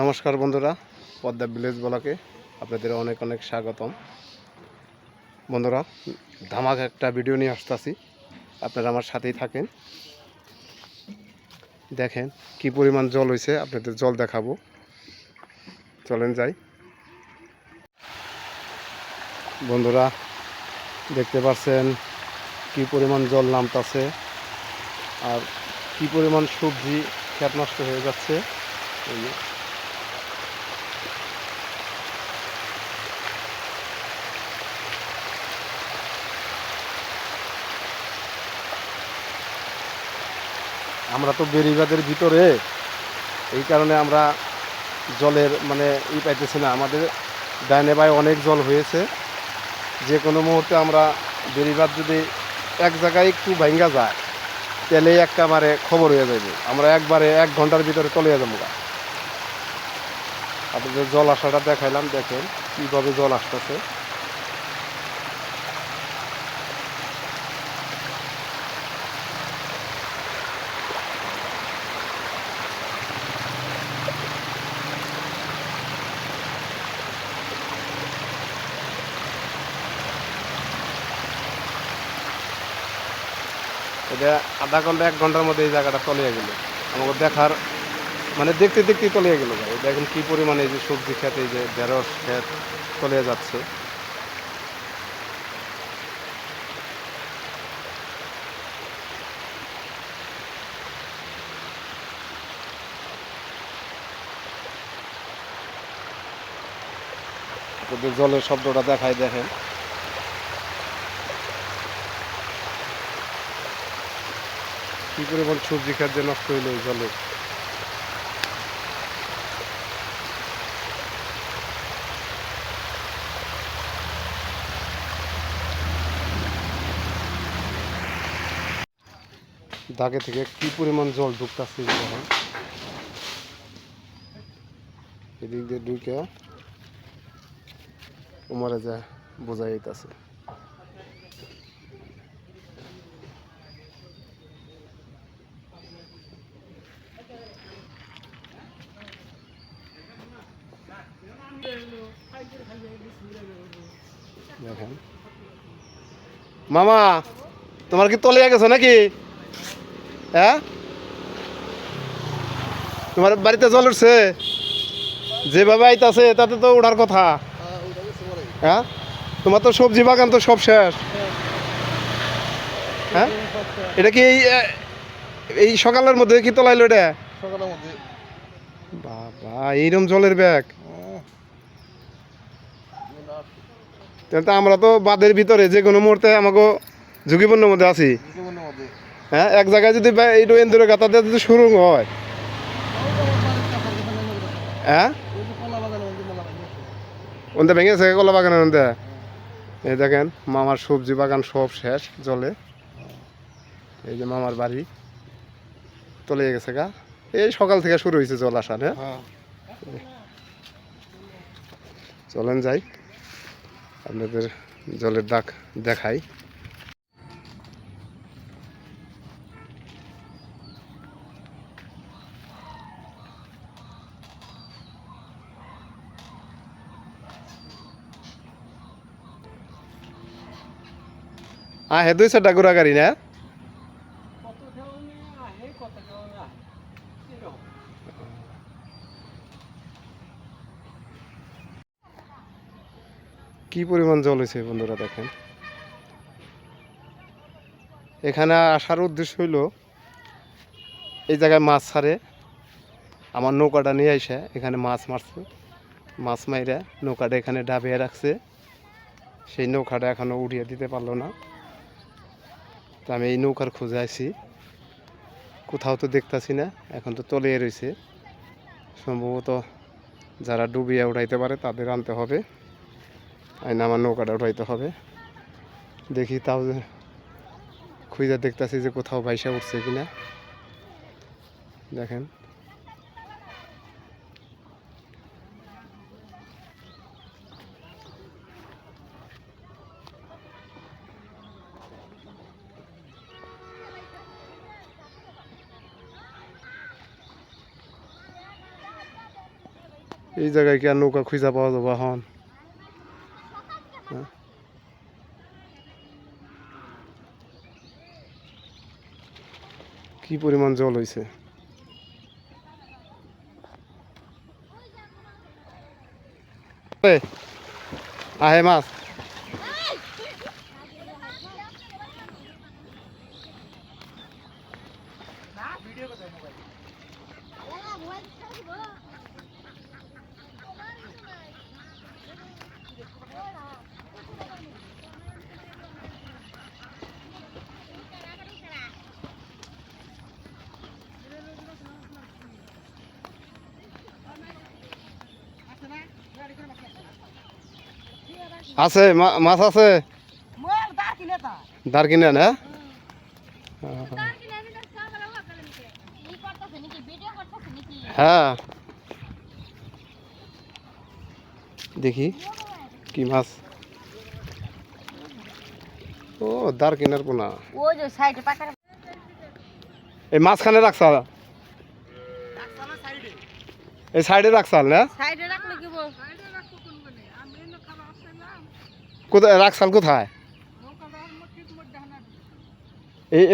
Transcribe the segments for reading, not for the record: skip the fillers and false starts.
নমস্কার বন্ধুরা, পদ্মা ভিলেজ ব্লকে আপনাদের অনেক অনেক স্বাগতম। বন্ধুরা, ধামাকা একটা ভিডিও নিয়ে আসতেছি, আপনারা আমার সাথেই থাকেন। দেখেন কি পরিমাণ জল হয়েছে, আপনাদের জল দেখাবো, চলেন যাই। বন্ধুরা দেখতে পাচ্ছেন কি পরিমাণ জল নামতাছে আর কি পরিমাণ সবজি ক্ষেত নষ্ট হয়ে যাচ্ছে। এই আমরা তো বেড়িবাঁধের ভিতরে, এই কারণে আমরা জলের পাইতেছি না। আমাদের ডাইনে বাই অনেক জল হয়েছে, যে কোনো মুহূর্তে আমরা বেড়িবাঁধ যদি এক জায়গায় একটু ভাঙ্গা যায় তাহলে একবারে খবর হয়ে যাবে, আমরা একবারে 1 ঘন্টার ভিতরে চলে যাবো। আপনাদের জল আসাটা দেখাইলাম, দেখেন কীভাবে জল আসতেছে। এটা আধা ঘন্টা 1 ঘন্টার মধ্যে এই জায়গাটা তলিয়ে গেল, আমাকে দেখার দেখতে দেখতেই তলিয়ে গেল। ভাই দেখেন কি পরিমাণে এই যে সবজি ক্ষেত, এই যে ঢেঁড়স ক্ষেত তলিয়ে যাচ্ছে। আপনাদের জলের শব্দটা দেখায়, দেখেন কি পরিমাণ সবজি ক্ষেত যে নষ্ট হইলো এই জলে। দাগে থেকে কি পরিমাণ জল ঢুকতেছে দেখেন, এদিক দিয়ে ঢুকে উমারে যা বোঝা যাইতেছে। দেখেন মামা, তোমার কি তলিয়ে গেছো নাকি? হ্যাঁ, তোমার বাড়িতে জল উঠছে? যেভাবে আইতাছে তাতে তো ওঠার কথা। হ্যাঁ, তোমার তো সবজি বাগান তো সব শেষ। হ্যাঁ, এটা কি এই সকালের মধ্যে কি তোলাইলো এটা? বাবা, এইরকম জলের ব্যাগ! তাহলে তো আমরা তো বাঁধের ভিতরে, যে কোনো মুহূর্তে আমাকে ঝুঁকিপূর্ণের মধ্যে আছি। হ্যাঁ, এক জায়গায় যদি এইটু এন্দুরে গাতাতে যদি শুরু হয়। হ্যাঁ, ওনতে ভেঙেছে কলা বাগানের ওনতে। এই দেখেন মামার সবজি বাগান সব শেষ জলে। এই যে মামার বাড়ি তলিয়ে গেছে গা, এই সকাল থেকে শুরু হয়েছে জল আসা। হ্যাঁ, চলেন যাই, আপনাদের জলের দাগ দেখাই। হে 2-4টা ঘোড়া গাড়ি না? কি পরিমাণ জল হয়েছে বন্ধুরা, দেখেন। এখানে আসার উদ্দেশ্য হইল, এই জায়গায় মাছ ছাড়ে, আমার নৌকাটা নিয়ে এসে এখানে মাছ মারছে। মাছ মাইরা নৌকাটা এখানে ডাবিয়ে রাখছে, সেই নৌকাটা এখনও উড়িয়ে দিতে পারলো না। তো আমি এই নৌকার খুঁজে আইছি, কোথাও তো দেখতাছি না, এখন তো তলিয়ে রয়েছে। সম্ভবত যারা ডুবিয়ে উঠাইতে পারে তাদের আনতে হবে, আইন আমার নৌকাটা উঠাইতে হবে। দেখি তাও খুঁজে দেখতাছি যে কোথাও ভাইসা উঠছে কিনা। দেখেন এই জায়গায় কি আর নৌকা খুঁজা পাওয়া যাবে এখন? হ্যাঁ? কি পরিমাণ জল হয়েছে! আহে মাছ। আছে মাছ আছে, দাঁড় কিনে না? হ্যাঁ দেখি কি মাছ। ও দাঁড় কিনার পোনা, এই মাঝখানে রাখছা, এই সাইডে রাখছাল না? কোথায় রাখছাল, কোথায়?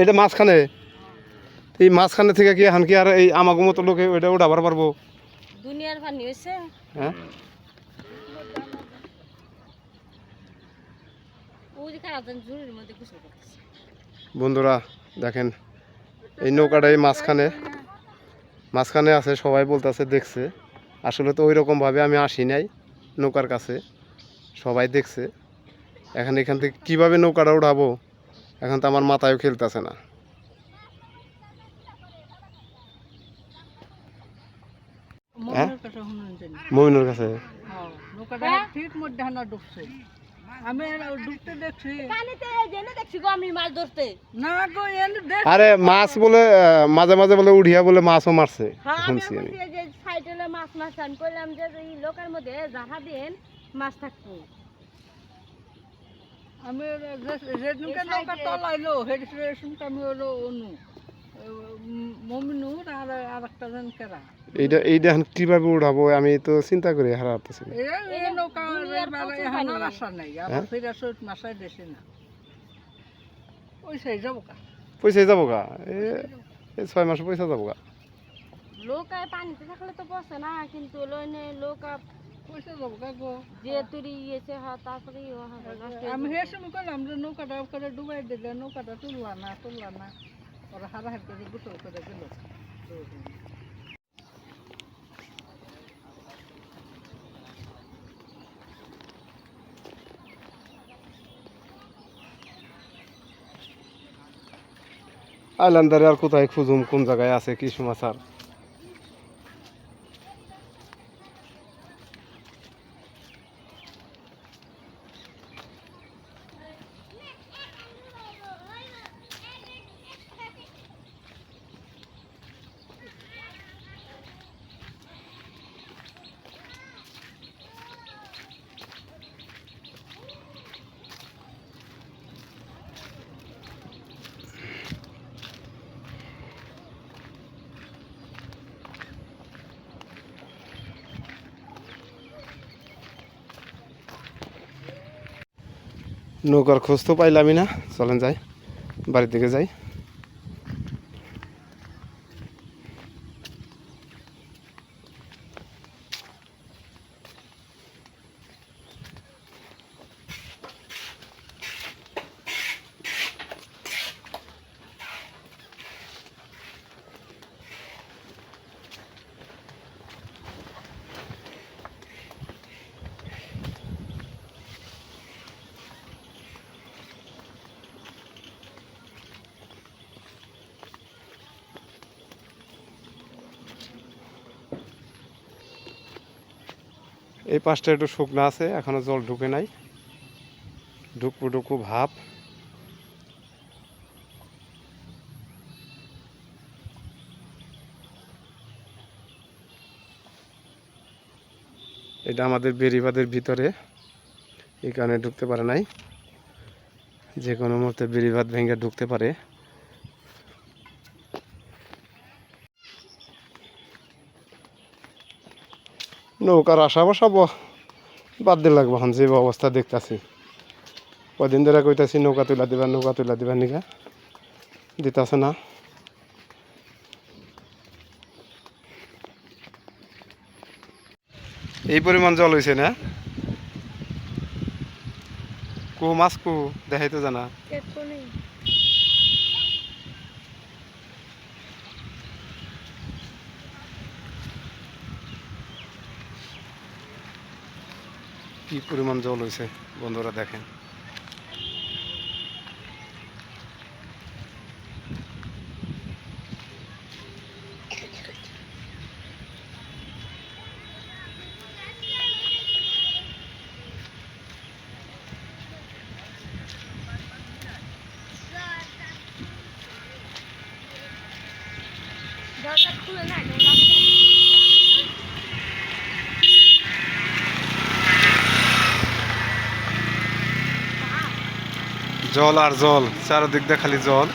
এটা মাঝখানে। এই মাঝখানে থেকে কি এখন কি আর এই আমাগো মতো লোকে ওইটা উঠাবার পারবো? দুনিয়ার পানি হইছে। হ্যাঁ বন্ধুরা দেখেন, এই নৌকাটা এই মাঝখানে আছে, সবাই বলতেছে দেখছে। আসলে তো ওই রকমভাবে আমি আসি নাই নৌকার কাছে, সবাই দেখছে। এখান থেকে কীভাবে নৌকাটা উঠাবো এখন তো আমার মাথায়ও খেলতেছে না। মমিনুর কাছে আরে মাছ বলে মাঝে মাঝে বলে উঠিয়া বলে মাছও মারছে শুনছি আমি। মাছ মাছ আমি কইলাম যে এই লোকের মধ্যে জাহা দেন মাছ থাকবো। আমি নৌকা তলাইলো আমি হলো অনু মমিনুর আর একটা জন কেরা। এইটা কিভাবে উঠাবো আমি তো চিন্তা করি হারাতেছি। পয়সা যাবো গা, 6 মাসে পয়সা যাবো গা। লোকায় পানিতে থাকলে তো বসে না, কিন্তু লোকা পয়সা যাবো গা গো যে তুই ইয়েছে হ্যাঁ তারপরে আমি হে সময় করলাম যে নৌকাটা করে ডুবাই দিলে নৌকাটা তুললা না ওরা হারাহারি করে গোসল করে গেল। আইল্যান্ডারে আর কোথায় খুঁজুম, কোন জায়গায় আছে কি সমাচার? নৌকার খোঁজ তো পাইলামই না, চলেন যাই বাড়ির দিকে যাই। এই পাশটা একটু শুকনো আছে, এখনো জল ঢুকে নাই, ঢুকবো ভাব। এটা আমাদের বেড়িবাঁধের ভিতরে, এই কারণে ঢুকতে পারে নাই, যে কোনো মুহূর্তে বেড়িবাঁধ ভেঙে ঢুকতে পারে। নৌকার আশা বসা বাদ দিয়ে লাগবো এখন যে অবস্থা দেখতাছি। কদিন ধরে কইতাছি নৌকা তুলা দিবা নিকা দিতাছে না। এই পরিমাণ জল হয়েছে না? কু মাছ কু দেখাইতে জানা কি পরিমাণ জল হয়েছে বন্ধুরা দেখেন। জল আর জল, চারদিক দিয়ে খালি জল।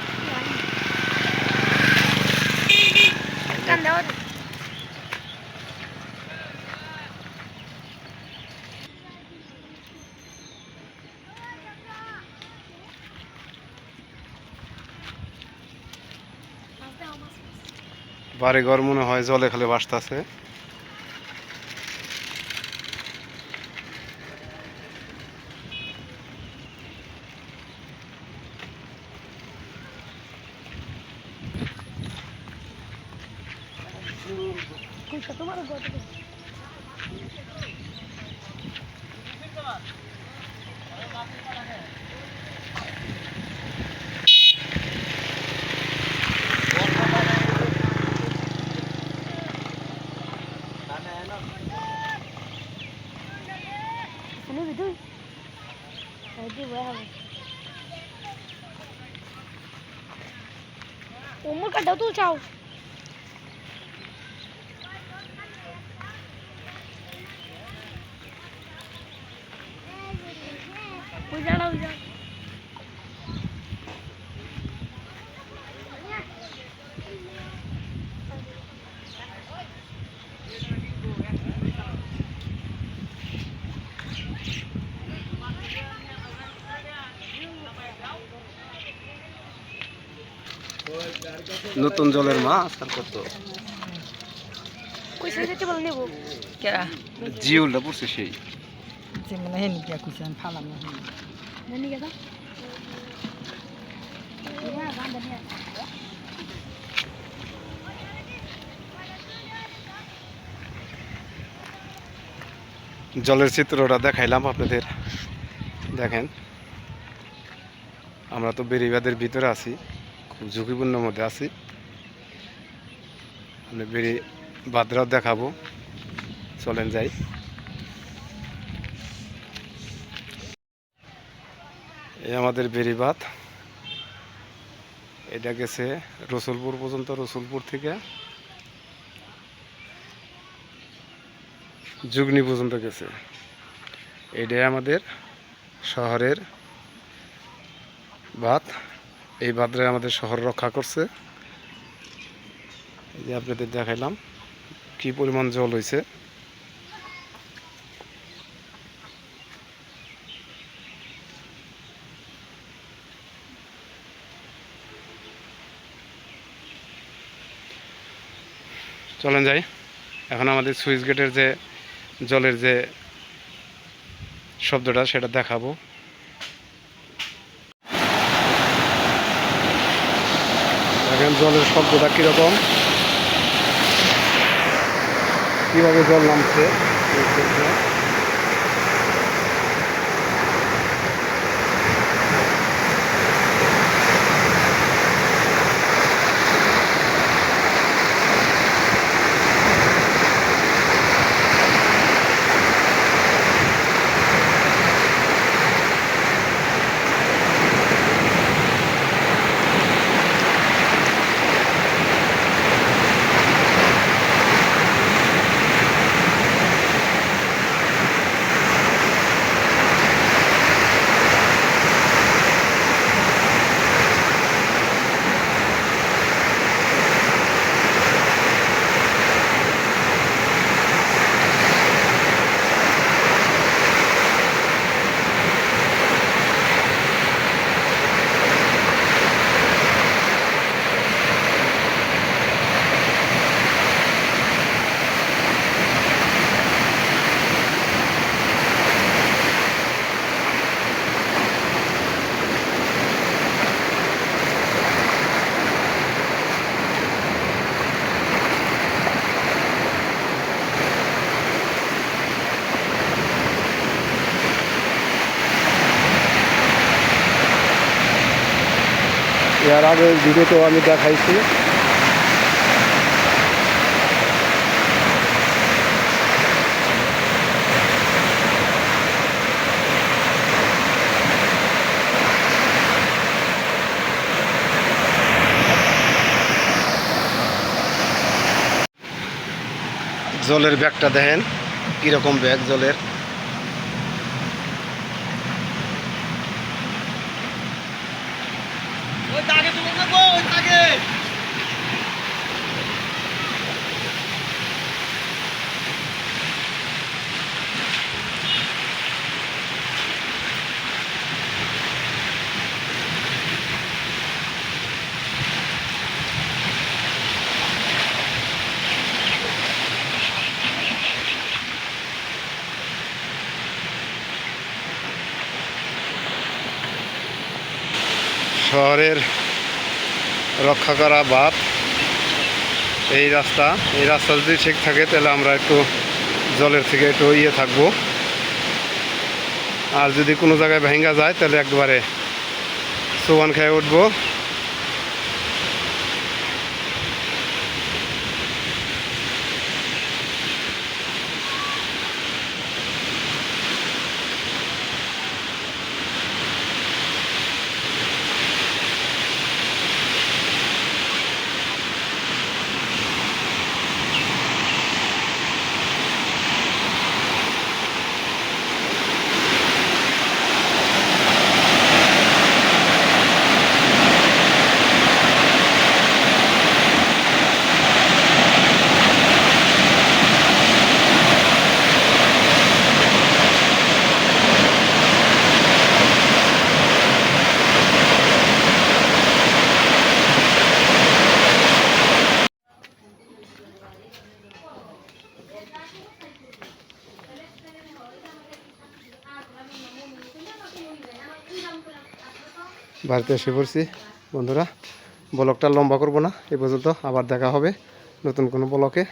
বাড়িঘর মনে হয় জলে খালি ভাসতাছে। umur ka daw tu chow ujala নতুন জলের মাছ আর কত কইছে যেতে বল নেব কেরা জিউলটা পড়ছে সেই যে মানে হেনি কি কইছে আমি ফালাম না নানি গেদা ইয়া গান্ডা নিয়া জলের চিত্রটা দেখাইলাম আপনাদের। দেখেন আমরা তো বেড়িবাঁধের ভিতরে আছি, খুব ঝুঁকিপূর্ণের মধ্যে আছি। আমি বেড়িবাঁধরাও দেখাবো, চলেন যাই। এই আমাদের বেড়িবাঁধ, এটা গেছে রসুলপুর পর্যন্ত, রসুলপুর থেকে যুগনি পর্যন্ত গেছে। এটাই আমাদের শহরের বাঁধ। এই বাঁধরে আমাদের শহর রক্ষা করছে। এই যে আপনাদের দেখাইলাম কি পরিমাণ জল হয়েছে। চলেন যাই। এখন আমাদের সুইচ গেটের যে জলের যে শব্দটা সেটা দেখাবো। দেখেন জলের শব্দটা কীরকম, কীভাবে জল নামছে। এর আগে ভিডিওতেও আমি দেখাইছি। জলের ব্যাগটা দেখেন কিরকম ব্যাগ জলের। শহরের রক্ষা করা বাঁধ এই রাস্তা যদি ঠিক থাকে তাহলে আমরা একটু জলের থেকে একটু ইয়ে থাকবো। আর যদি কোনো জায়গায় ভেঙে যায় তাহলে একবারে সোয়ান খেয়ে উঠবো। বাড়িতে এসে পড়ছি বন্ধুরা। ব্লগটা লম্বা করব না, এ পর্যন্ত। আবার দেখা হবে নতুন কোনো ব্লগে।